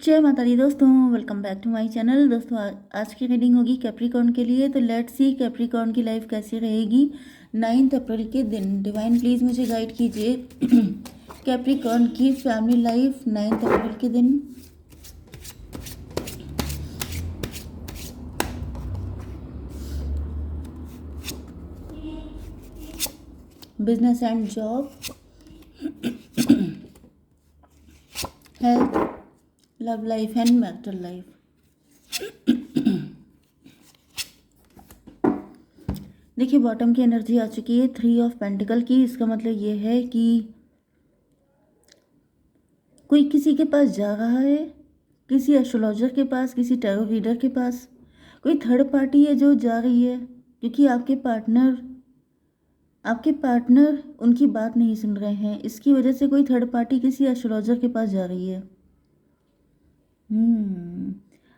जय माता दी दोस्तों, welcome back to my channel. दोस्तों आज की रीडिंग होगी कैप्रिकॉर्न के लिए। तो लेट्स सी कैप्रिकॉर्न की लाइफ कैसी रहेगी 9 अप्रैल के दिन। डिवाइन प्लीज़ मुझे गाइड कीजिए कैप्रिकॉर्न की फैमिली लाइफ 9 अप्रैल के दिन। Business and job, health, love life and marital life. देखिए बॉटम की एनर्जी आ चुकी है 3 ऑफ पेंटिकल की। इसका मतलब ये है कि कोई किसी के पास जा रहा है, किसी एस्ट्रोलॉजर के पास, किसी टैरो रीडर के पास। कोई थर्ड पार्टी है जो जा रही है, क्योंकि आपके पार्टनर उनकी बात नहीं सुन रहे हैं। इसकी वजह से कोई थर्ड पार्टी किसी एस्ट्रोलॉजर के पास जा रही है।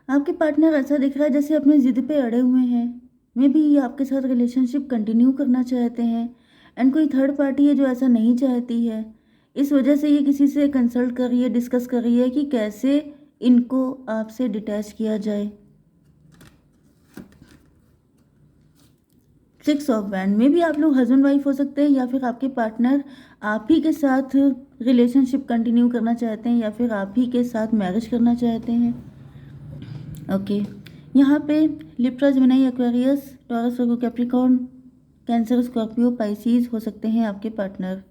आपके पार्टनर ऐसा दिख रहा है जैसे अपनी जिद पे अड़े हुए हैं। मे बी आपके साथ रिलेशनशिप कंटिन्यू करना चाहते हैं, एंड कोई थर्ड पार्टी है जो ऐसा नहीं चाहती है। इस वजह से ये किसी से कंसल्ट कर रही है, डिस्कस कर रही है कि कैसे इनको आपसे डिटैच किया जाए। 6 ऑफ वैंड में भी आप लोग हस्बैंड वाइफ हो सकते हैं, या फिर आपके पार्टनर आप ही के साथ रिलेशनशिप कंटिन्यू करना चाहते हैं, या फिर आप ही के साथ मैरिज करना चाहते हैं। ओके, यहाँ पे लिब्रा, जेमिनी, एक्वेरियस, टॉरस, वर्गो, कैप्रिकॉर्न, कैंसर, स्कॉर्पियो, पाइसीज हो सकते हैं आपके पार्टनर।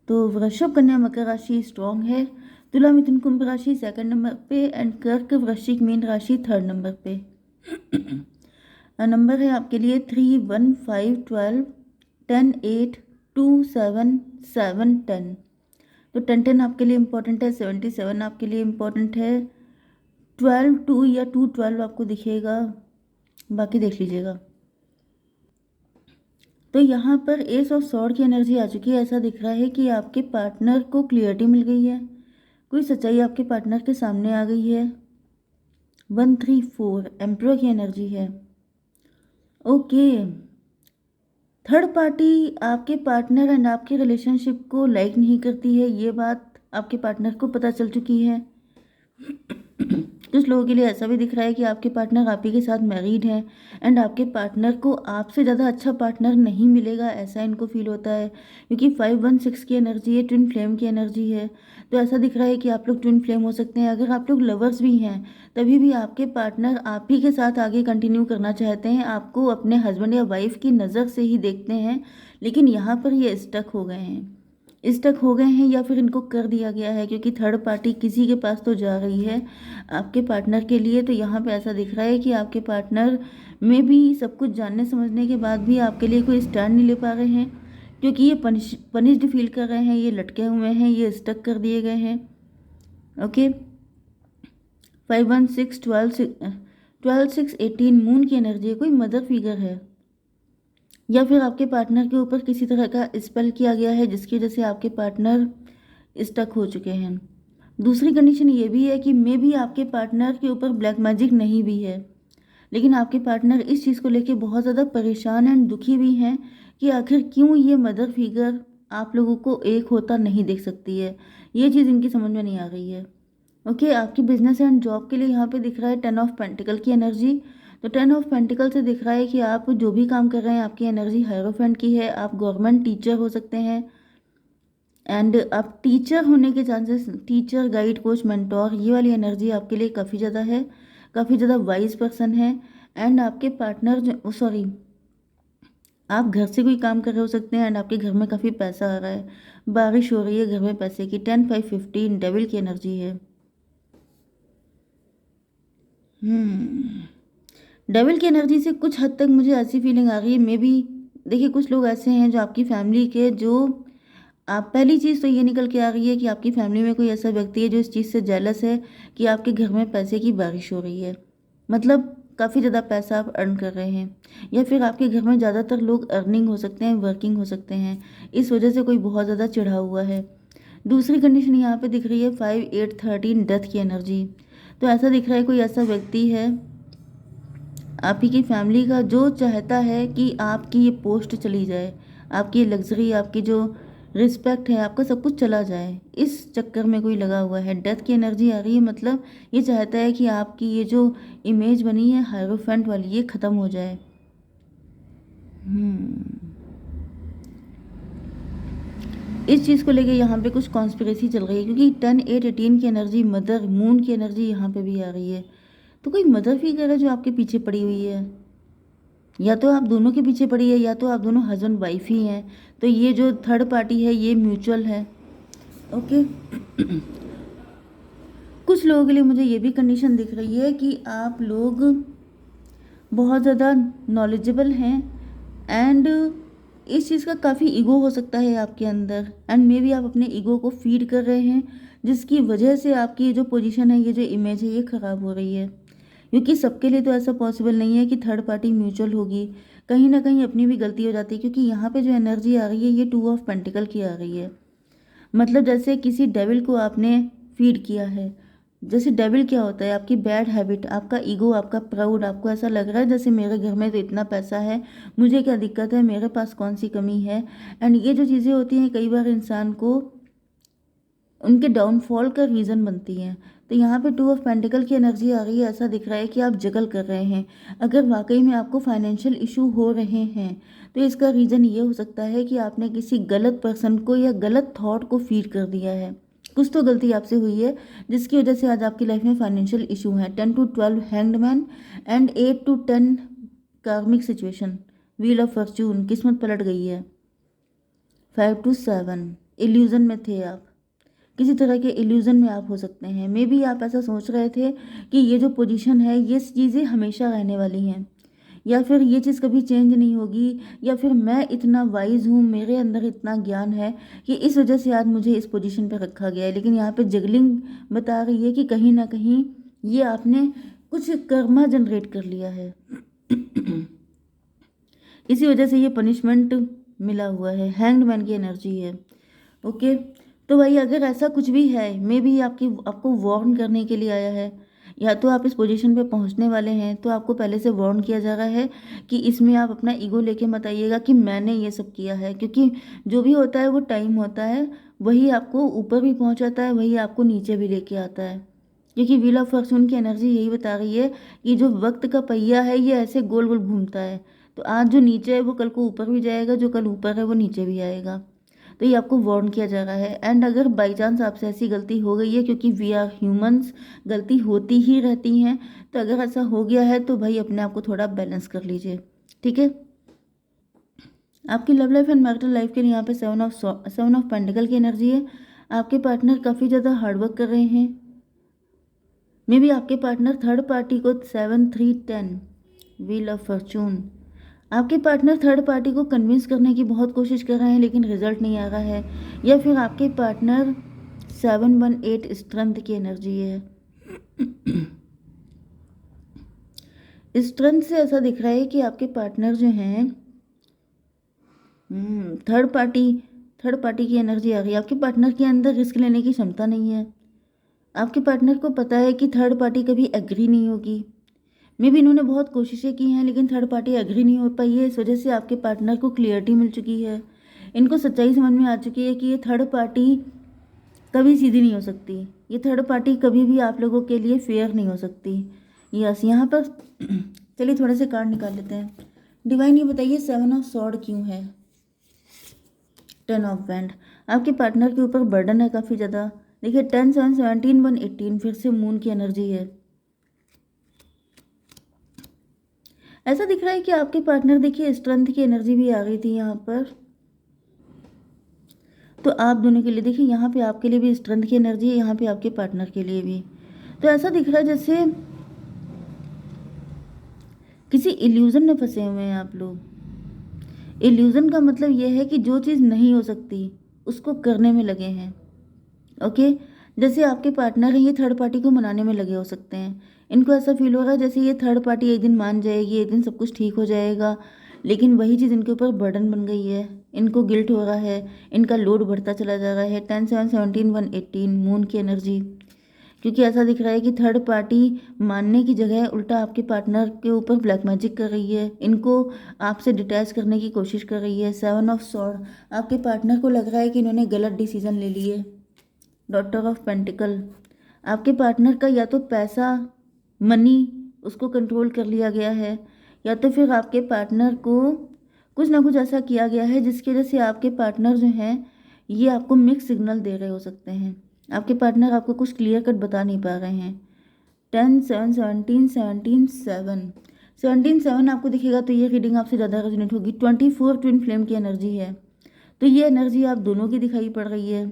तो वृषभ, कन्या, मकर राशि स्ट्रॉन्ग है। तुला, मिथुन, कुंभ राशि 2nd नंबर पे, एंड कर्क, वृश्चिक, मीन राशि 3rd नंबर पे। नंबर है आपके लिए 3, 1, 5, 12, 10, 8, 2, 7, 7, 10। तो 10 आपके लिए इम्पोर्टेंट है, 77 आपके लिए इम्पोर्टेंट है, 12 2 या 2 12 आपको दिखेगा, बाकी देख लीजिएगा। तो यहाँ पर एस ऑफ सॉर्ड की एनर्जी आ चुकी है। ऐसा दिख रहा है कि आपके पार्टनर को क्लियरिटी मिल गई है, कोई सच्चाई आपके पार्टनर के सामने आ गई है। 1 3 4 एम्परर की एनर्जी है। ओके, थर्ड पार्टी आपके पार्टनर एंड आपके रिलेशनशिप को लाइक नहीं करती है, ये बात आपके पार्टनर को पता चल चुकी है। कुछ लोगों के लिए ऐसा भी दिख रहा है कि आपके पार्टनर आप ही के साथ मैरिड हैं, एंड आपके पार्टनर को आपसे ज़्यादा अच्छा पार्टनर नहीं मिलेगा, ऐसा इनको फील होता है। क्योंकि 516 की एनर्जी है, ट्विन फ्लेम की एनर्जी है। तो ऐसा दिख रहा है कि आप लोग ट्विन फ्लेम हो सकते हैं। अगर आप लोग लवर्स भी हैं तभी भी आपके पार्टनर आप ही के साथ आगे कंटिन्यू करना चाहते हैं, आपको अपने हस्बैंड या वाइफ की नज़र से ही देखते हैं। लेकिन यहाँ पर ये स्टक हो गए हैं या फिर इनको कर दिया गया है, क्योंकि थर्ड पार्टी किसी के पास तो जा रही है आपके पार्टनर के लिए। तो यहाँ पे ऐसा दिख रहा है कि आपके पार्टनर में भी सब कुछ जानने समझने के बाद भी आपके लिए कोई स्टैंड नहीं ले पा रहे हैं, क्योंकि ये पनिश्ड फील कर रहे हैं, ये लटके हुए हैं, ये स्टक कर दिए गए हैं। ओके, 5 1 6 12 6 18 मून की एनर्जी है। कोई मदर फिगर है, या फिर आपके पार्टनर के ऊपर किसी तरह का स्पेल किया गया है जिसकी वजह से आपके पार्टनर स्टक हो चुके हैं। दूसरी कंडीशन ये भी है कि मे भी आपके पार्टनर के ऊपर ब्लैक मैजिक नहीं भी है, लेकिन आपके पार्टनर इस चीज़ को लेके बहुत ज़्यादा परेशान एंड दुखी भी हैं कि आखिर क्यों ये मदर फिगर आप लोगों को एक होता नहीं देख सकती है। ये चीज़ इनकी समझ में नहीं आ रही है। ओके, आपकी बिजनेस एंड जॉब के लिए यहाँ पे दिख रहा है 10 ऑफ पेंटिकल की एनर्जी। तो 10 ऑफ पेंटिकल से दिख रहा है कि आप जो भी काम कर रहे हैं आपकी एनर्जी हायरोफेंट की है। आप गवर्नमेंट टीचर हो सकते हैं, एंड आप टीचर होने के chances, teacher, guide, coach, mentor, ये वाली एनर्जी आपके लिए काफ़ी ज़्यादा है। काफ़ी ज़्यादा वाइज पर्सन है। एंड आपके पार्टनर जो सॉरी आप घर से कोई काम कर रहे हो सकते हैं, एंड आपके घर में काफ़ी पैसा आ रहा है, बारिश हो रही है घर में पैसे की। 10 5 15 डेविल की एनर्जी है। डेविल की एनर्जी से कुछ हद तक मुझे ऐसी फीलिंग आ रही है, मे बी देखिए कुछ लोग ऐसे हैं जो आपकी फैमिली के, जो आप, पहली चीज़ तो ये निकल के आ रही है कि आपकी फैमिली में कोई ऐसा व्यक्ति है जो इस चीज़ से जेलस है कि आपके घर में पैसे की बारिश हो रही है। मतलब काफ़ी ज़्यादा पैसा आप अर्न कर रहे हैं, या फिर आपके घर में ज़्यादातर लोग अर्निंग हो सकते हैं, वर्किंग हो सकते हैं, इस वजह से कोई बहुत ज़्यादा चिढ़ा हुआ है। दूसरी कंडीशन यहाँ पे दिख रही है 5 8 13 डेथ की एनर्जी। तो ऐसा दिख रहा है कोई ऐसा व्यक्ति है आप ही की फैमिली का जो चाहता है कि आपकी ये पोस्ट चली जाए, आपकी लग्जरी, आपकी जो रिस्पेक्ट है, आपका सब कुछ चला जाए, इस चक्कर में कोई लगा हुआ है। डेथ की एनर्जी आ रही है, मतलब ये चाहता है कि आपकी ये जो इमेज बनी है हायरोफेंट वाली, ये ख़त्म हो जाए। इस चीज़ को लेके यहाँ पे कुछ कॉन्स्पिरेसी चल रही है, क्योंकि 10 8 18 की एनर्जी, मदर मून की एनर्जी यहाँ पे भी आ रही है। तो कोई मदर फिगर है जो आपके पीछे पड़ी हुई है, या तो आप दोनों के पीछे पड़ी है, या तो आप दोनों हस्बैंड वाइफ ही हैं। तो ये जो थर्ड पार्टी है ये म्यूचुअल है। ओके। कुछ लोगों के लिए मुझे ये भी कंडीशन दिख रही है कि आप लोग बहुत ज़्यादा नॉलेजेबल हैं, एंड इस चीज़ का काफ़ी ईगो हो सकता है आपके अंदर, एंड मे बी आप अपने ईगो को फीड कर रहे हैं, जिसकी वजह से आपकी जो पोजीशन है, ये जो इमेज है, ये ख़राब हो रही है। क्योंकि सबके लिए तो ऐसा पॉसिबल नहीं है कि थर्ड पार्टी म्यूचुअल होगी, कहीं ना कहीं अपनी भी गलती हो जाती है। क्योंकि यहाँ पे जो एनर्जी आ रही है ये 2 ऑफ पेंटिकल की आ रही है, मतलब जैसे किसी डेविल को आपने फीड किया है। जैसे डेविल क्या होता है, आपकी बैड हैबिट, आपका ईगो, आपका प्राउड। आपको ऐसा लग रहा है जैसे मेरे घर में तो इतना पैसा है, मुझे क्या दिक्कत है, मेरे पास कौन सी कमी है। एंड ये जो चीज़ें होती हैं कई बार इंसान को उनके डाउनफॉल का रीज़न बनती हैं। तो यहाँ पे 2 ऑफ पेंटिकल की एनर्जी आ रही है, ऐसा दिख रहा है कि आप जगल कर रहे हैं। अगर वाकई में आपको फाइनेंशियल इशू हो रहे हैं तो इसका रीज़न ये हो सकता है कि आपने किसी गलत पर्सन को या गलत थॉट को फीड कर दिया है। कुछ तो गलती आपसे हुई है जिसकी वजह से आज आपकी लाइफ में फाइनेंशियल इशू है। 10 to 12 hanged man and 8 to 10 कार्मिक सिचुएशन, व्हील ऑफ फॉर्च्यून, किस्मत पलट गई है। 5 to 7 इल्यूजन में थे आप, किसी तरह के इल्यूज़न में आप हो सकते हैं। मे बी आप ऐसा सोच रहे थे कि ये जो पोजीशन है ये चीज़ें हमेशा रहने वाली हैं, या फिर ये चीज़ कभी चेंज नहीं होगी, या फिर मैं इतना वाइज हूँ, मेरे अंदर इतना ज्ञान है कि इस वजह से आज मुझे इस पोजीशन पर रखा गया है। लेकिन यहाँ पे जगलिंग बता रही है कि कहीं ना कहीं ये आपने कुछ कर्मा जनरेट कर लिया है इसी वजह से ये पनिशमेंट मिला हुआ है। हैंग्ड मैन की एनर्जी है। ओके। तो भाई अगर ऐसा कुछ भी है, मे बी आपको वार्न करने के लिए आया है, या तो आप इस पोजीशन पे पहुंचने वाले हैं, तो आपको पहले से वार्न किया जा रहा है कि इसमें आप अपना ईगो लेके मत आइएगा कि मैंने ये सब किया है। क्योंकि जो भी होता है वो टाइम होता है, वही आपको ऊपर भी पहुंचाता है, वही आपको नीचे भी लेके आता है। क्योंकि व्हील ऑफ फॉर्च्यून की एनर्जी यही बता रही है कि जो वक्त का पहिया है ये ऐसे गोल गोल घूमता है। तो आज जो नीचे है वो कल को ऊपर भी जाएगा, जो कल ऊपर है वो नीचे भी आएगा। तो ये आपको वार्न किया जा रहा है। एंड अगर बाई चांस आपसे ऐसी गलती हो गई है, क्योंकि वी आर ह्यूमंस, गलती होती ही रहती हैं, तो अगर ऐसा हो गया है तो भाई अपने आप को थोड़ा बैलेंस कर लीजिए। ठीक है। आपकी love life and marital life के लिए यहाँ पे 7 ऑफ पेंटिकल की एनर्जी है। आपके पार्टनर काफ़ी ज़्यादा हार्डवर्क कर रहे हैं। मे बी आपके पार्टनर थर्ड पार्टी को 7 3 10 व्हील ऑफ फॉर्चून, आपके पार्टनर थर्ड पार्टी को कन्विंस करने की बहुत कोशिश कर रहे हैं लेकिन रिजल्ट नहीं आ रहा है। या फिर आपके पार्टनर 7 1 8 स्ट्रेंथ की एनर्जी है। स्ट्रेंथ से ऐसा दिख रहा है कि आपके पार्टनर जो हैं थर्ड पार्टी की एनर्जी आ रही है। आपके पार्टनर के अंदर रिस्क लेने की क्षमता नहीं है। आपके पार्टनर को पता है कि थर्ड पार्टी कभी एग्री नहीं होगी। मे भी इन्होंने बहुत कोशिशें की हैं लेकिन थर्ड पार्टी एग्री नहीं हो पाई है। इस वजह से आपके पार्टनर को क्लियरिटी मिल चुकी है। इनको सच्चाई समझ में आ चुकी है कि ये थर्ड पार्टी कभी सीधी नहीं हो सकती। ये थर्ड पार्टी कभी भी आप लोगों के लिए फेयर नहीं हो सकती। यस, यहाँ पर चलिए थोड़े से कार्ड निकाल लेते हैं। डिवाइन ये बताइए 7 ऑफ सॉर्ड क्यों है? 10 ऑफ वैंड, आपके पार्टनर के ऊपर बर्डन है काफ़ी ज़्यादा। देखिए 10 7 17 1 18 फिर से मून की एनर्जी है। ऐसा दिख रहा है कि आपके पार्टनर, देखिए स्ट्रेंथ की एनर्जी भी आ रही थी यहाँ पर, तो आप दोनों के लिए देखिए यहाँ पे आपके लिए भी स्ट्रेंथ की एनर्जी है, यहाँ पे आपके पार्टनर के लिए भी। तो ऐसा दिख रहा है जैसे किसी इल्यूजन में फंसे हुए हैं आप लोग। इल्यूजन का मतलब यह है कि जो चीज़ नहीं हो सकती उसको करने में लगे हैं। ओके। जैसे आपके पार्टनर हैं, ये थर्ड पार्टी को मनाने में लगे हो सकते हैं। इनको ऐसा फील हो रहा है जैसे ये थर्ड पार्टी एक दिन मान जाएगी, एक दिन सब कुछ ठीक हो जाएगा, लेकिन वही चीज़ इनके ऊपर बर्डन बन गई है। इनको गिल्ट हो रहा है, इनका लोड बढ़ता चला जा रहा है। 10 7 17 1 18 मून की एनर्जी, क्योंकि ऐसा दिख रहा है कि थर्ड पार्टी मानने की जगह उल्टा आपके पार्टनर के ऊपर ब्लैक मैजिक कर रही है, इनको आपसे डिटैच करने की कोशिश कर रही है। 7 ऑफ सॉर्ड, आपके पार्टनर को लग रहा है कि इन्होंने गलत डिसीजन ले लिए। डॉटर ऑफ पेंटिकल, आपके पार्टनर का या तो पैसा मनी उसको कंट्रोल कर लिया गया है, या तो फिर आपके पार्टनर को कुछ ना कुछ ऐसा किया गया है जिसकी वजह से आपके पार्टनर जो हैं ये आपको मिक्स सिग्नल दे रहे हो सकते हैं। आपके पार्टनर आपको कुछ क्लियर कट बता नहीं पा रहे हैं। 10 7 17 17 7 17 7 आपको दिखेगा तो ये रीडिंग आपसे ज़्यादा रेजोनेट होगी। 24 ट्विन फ्लेम की एनर्जी है, तो ये एनर्जी आप दोनों की दिखाई पड़ रही है।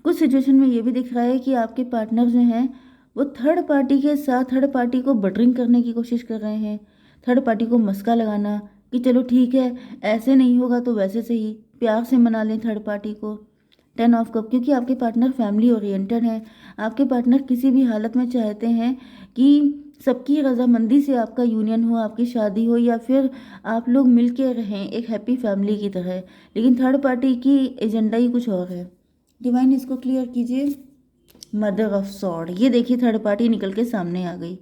कुछ सिचुएशन में ये भी दिख रहा है कि आपके पार्टनर जो हैं वो थर्ड पार्टी के साथ थर्ड पार्टी को बटरिंग करने की कोशिश कर रहे हैं, थर्ड पार्टी को मस्का लगाना कि चलो ठीक है, ऐसे नहीं होगा तो वैसे सही, प्यार से मना लें थर्ड पार्टी को। 10 ऑफ कप, क्योंकि आपके पार्टनर फैमिली ओरिएंटेड हैं, आपके पार्टनर किसी भी हालत में चाहते हैं कि सबकी रजामंदी से आपका यूनियन हो, आपकी शादी हो, या फिर आप लोग मिल के रहें एक हैप्पी फैमिली की तरह। लेकिन थर्ड पार्टी की एजेंडा ही कुछ और है। डिवाइन इसको क्लियर कीजिए। मदर ऑफ सॉर्ड, ये देखिए थर्ड पार्टी निकल के सामने आ गई।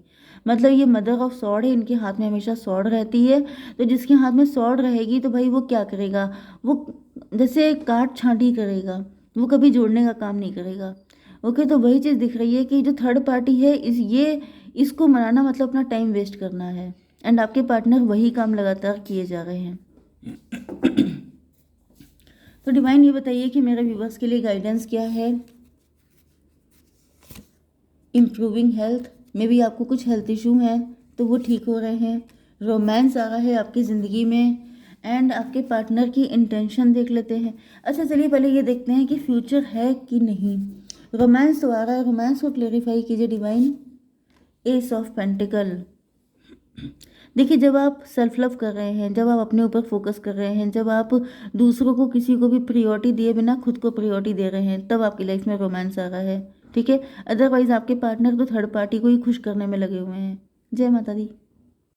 मतलब ये मदर ऑफ सॉर्ड है, इनके हाथ में हमेशा सॉर्ड रहती है। तो जिसके हाथ में सॉर्ड रहेगी तो भाई वो क्या करेगा, वो जैसे काट छांटी करेगा, वो कभी जोड़ने का काम नहीं करेगा। ओके, तो वही चीज़ दिख रही है कि जो थर्ड पार्टी है इसको मनाना मतलब अपना टाइम वेस्ट करना है, एंड आपके पार्टनर वही काम लगातार किए जा रहे हैं। तो डिवाइन ये बताइए कि मेरे व्यूवर्स के लिए गाइडेंस क्या है। इम्प्रूविंग हेल्थ, में भी आपको कुछ हेल्थ इशू हैं तो वो ठीक हो रहे हैं। रोमांस आ रहा है आपकी ज़िंदगी में, एंड आपके पार्टनर की इंटेंशन देख लेते हैं। अच्छा चलिए पहले ये देखते हैं कि फ्यूचर है कि नहीं। रोमांस तो आ रहा है, रोमांस को क्लेरिफाई कीजिए डिवाइन। एस ऑफ पेंटिकल, देखिए जब आप सेल्फ लव कर रहे हैं, जब आप अपने ऊपर फोकस कर रहे हैं, जब आप दूसरों को किसी को भी प्रियोरिटी दिए बिना खुद को प्रियोरिटी दे रहे हैं, तब आपकी लाइफ में रोमांस आ रहा है, ठीक है। अदरवाइज आपके पार्टनर तो थर्ड पार्टी को ही खुश करने में लगे हुए हैं। जय माता दी।